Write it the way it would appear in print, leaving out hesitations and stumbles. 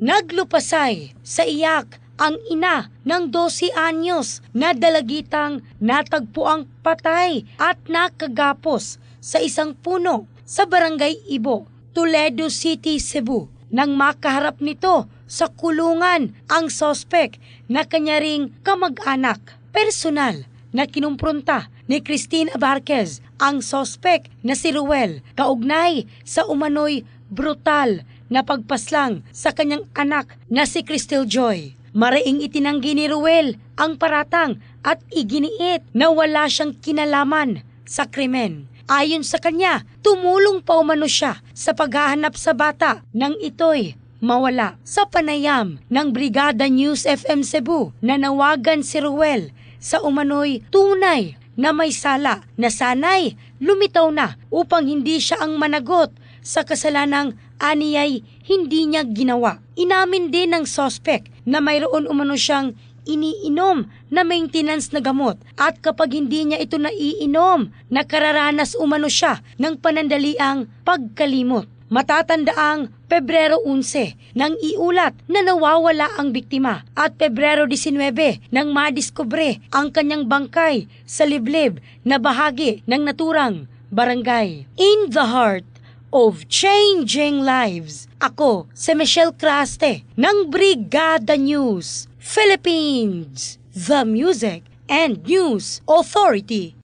Naglupasay sa iyak ang ina ng 12 anyos na dalagitang natagpuang patay at nakagapos sa isang puno sa Barangay Ibo, Toledo City, Cebu. Nang makaharap nito sa kulungan ang sospek na kanya ring kamag-anak. Personal na kinumpronta ni Christine Abarquez ang sospek na si Ruel kaugnay sa umano'y brutal na pagpaslang sa kanyang anak na si Crystal Joy. Maraing itinanggi ni Ruel ang paratang at iginiit na wala siyang kinalaman sa krimen. Ayon sa kanya, tumulong pa umano siya sa paghahanap sa bata nang ito'y mawala. Sa panayam ng Brigada News FM Cebu, nanawagan si Ruel sa umano'y tunay na may sala na sana'y lumitaw na upang hindi siya ang managot sa kasalanang aniyay hindi niya ginawa. Inamin din ng sospek na mayroon umano siyang iniinom na maintenance na gamot at kapag hindi niya ito naiinom, nakararanas umano siya ng panandaliang pagkalimot. Matatandaang Pebrero 11 nang iulat na nawawala ang biktima at Pebrero 19 nang madiskubre ang kanyang bangkay sa liblib na bahagi ng naturang barangay. In the heart of changing lives, ako si Michelle Craste ng Brigada News Philippines, the Music and News Authority.